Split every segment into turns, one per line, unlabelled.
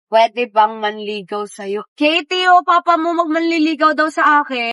Pwede bang manligaw sa'yo? Katie, papa mo manliligaw daw sa akin.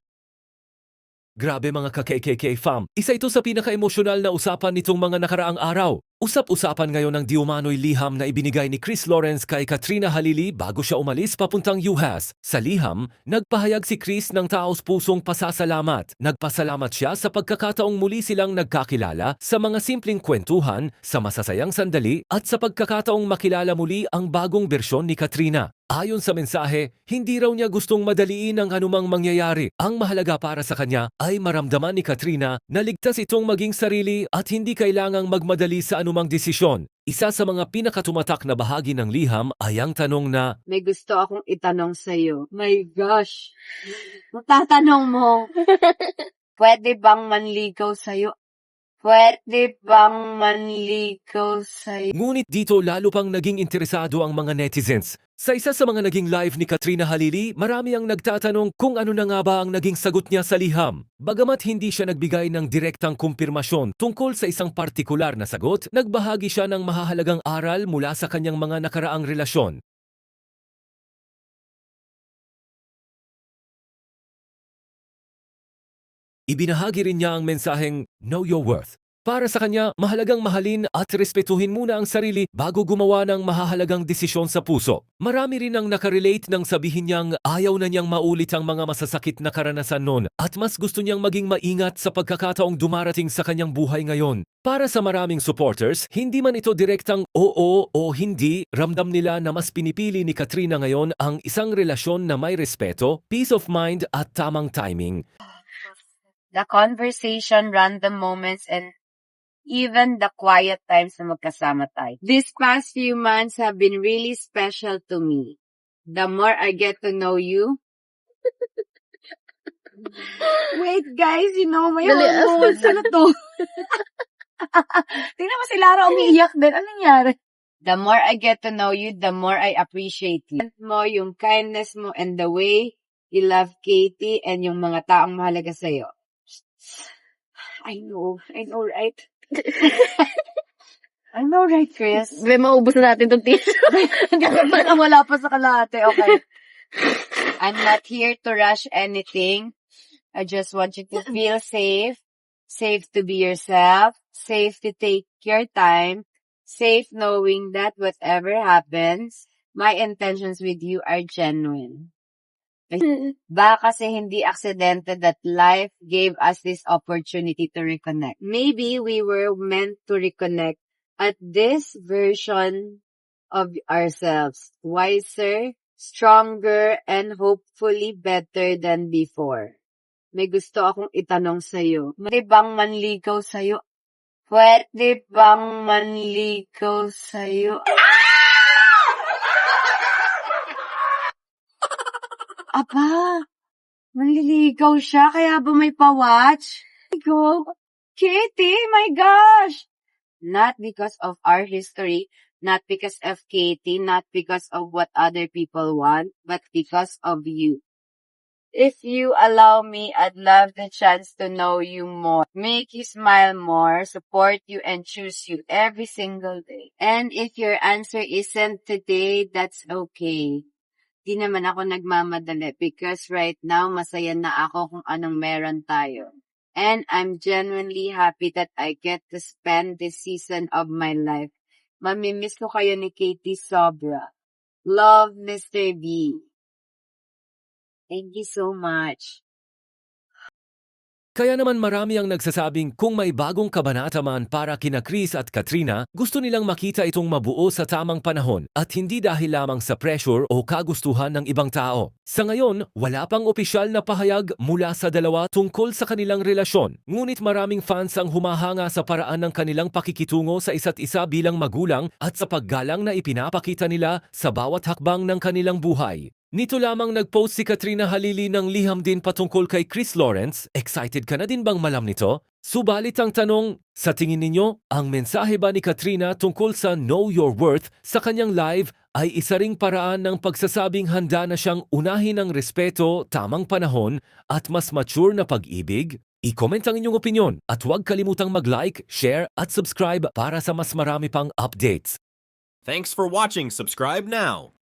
Grabe mga ka-KKK fam, isa ito sa pinaka-emosyonal na usapan nitong mga nakaraang araw. Usap-usapan ngayon ng di umano'y liham na ibinigay ni Chris Lawrence kay Katrina Halili bago siya umalis papuntang US. Sa liham, nagpahayag si Chris ng taos-pusong pasasalamat. Nagpasalamat siya sa pagkakataong muli silang nagkakilala sa mga simpleng kwentuhan, sa masasayang sandali at sa pagkakataong makilala muli ang bagong bersyon ni Katrina. Ayon sa mensahe, hindi raw niya gustong madaliin ang anumang mangyayari. Ang mahalaga para sa kanya ay maramdaman ni Katrina na ligtas itong maging sarili at hindi kailangang magmadali sa anumang desisyon. Isa sa mga pinakatumatak na bahagi ng liham ay ang tanong na,
May gusto akong itanong sa'yo. My gosh! Matatanong mo, pwede bang manligaw sa'yo? Pwede bang manligaw sa'yo?
Ngunit dito lalo pang naging interesado ang mga netizens. Sa isa sa mga naging live ni Katrina Halili, marami ang nagtatanong kung ano na nga ba ang naging sagot niya sa liham. Bagamat hindi siya nagbigay ng direktang kumpirmasyon tungkol sa isang partikular na sagot, nagbahagi siya ng mahahalagang aral mula sa kanyang mga nakaraang relasyon. Ibinahagi rin niya ang mensaheng Know Your Worth. Para sa kanya, mahalagang mahalin at respetuhin muna ang sarili bago gumawa ng mahahalagang desisyon sa puso. Marami rin ang nakarelate nang sabihin niyang ayaw na niyang maulit ang mga masasakit na karanasan noon at mas gusto niyang maging maingat sa pagkakataong dumarating sa kanyang buhay ngayon. Para sa maraming supporters, hindi man ito direktang oo o hindi, ramdam nila na mas pinipili ni Katrina ngayon ang isang relasyon na may respeto, peace of mind at tamang timing.
The conversation, random moments, and even the quiet times na magkasama tayo. These past few months have been really special to me. The more I get to know you. Wait, guys, may hormones. Ano to? Tingnan mo si Lara umiiyak din. Ano nangyari? The more I get to know you, the more I appreciate you. Yung kindness mo, and the way you love Katie and yung mga taong mahalaga sa'yo. I know, right? I know, right, Chris?
May maubos na natin itong tissue.
Wala pa sa kalahati. Okay. I'm not here to rush anything. I just want you to feel safe. Safe to be yourself. Safe to take your time. Safe knowing that whatever happens, my intentions with you are genuine. Baka kasi hindi aksidente that life gave us this opportunity to reconnect. Maybe we were meant to reconnect at this version of ourselves. Wiser, stronger, and hopefully better than before. May gusto akong itanong sa'yo. Pwede bang manligaw sa'yo? Pwede bang manligaw sa'yo? Aba, manliligaw siya, kaya ba may pa-watch? Go, Katie, my gosh! Not because of our history, not because of Katie, not because of what other people want, but because of you. If you allow me, I'd love the chance to know you more, make you smile more, support you, and choose you every single day. And if your answer isn't today, that's okay. Di naman ako nagmamadali because right now, masaya na ako kung anong meron tayo. And I'm genuinely happy that I get to spend this season of my life. Mamimiss ko kayo ni Katie sobra. Love, Mr. B. Thank you so much.
Kaya naman marami ang nagsasabing kung may bagong kabanata man para kina Chris at Katrina, gusto nilang makita itong mabuo sa tamang panahon at hindi dahil lamang sa pressure o kagustuhan ng ibang tao. Sa ngayon, wala pang opisyal na pahayag mula sa dalawa tungkol sa kanilang relasyon. Ngunit maraming fans ang humahanga sa paraan ng kanilang pakikitungo sa isa't isa bilang magulang at sa paggalang na ipinapakita nila sa bawat hakbang ng kanilang buhay. Nito lamang nag-post si Katrina Halili ng liham din patungkol kay Chris Lawrence. Excited ka na din bang malam nito? Subalit ang tanong, sa tingin ninyo, ang mensahe ba ni Katrina tungkol sa Know Your Worth sa kanyang live ay isa ring paraan ng pagsasabing handa na siyang unahin ang respeto, tamang panahon at mas mature na pag-ibig? I-comment ang inyong opinyon at huwag kalimutang mag-like, share at subscribe para sa mas marami pang updates.
Thanks for watching. Subscribe now.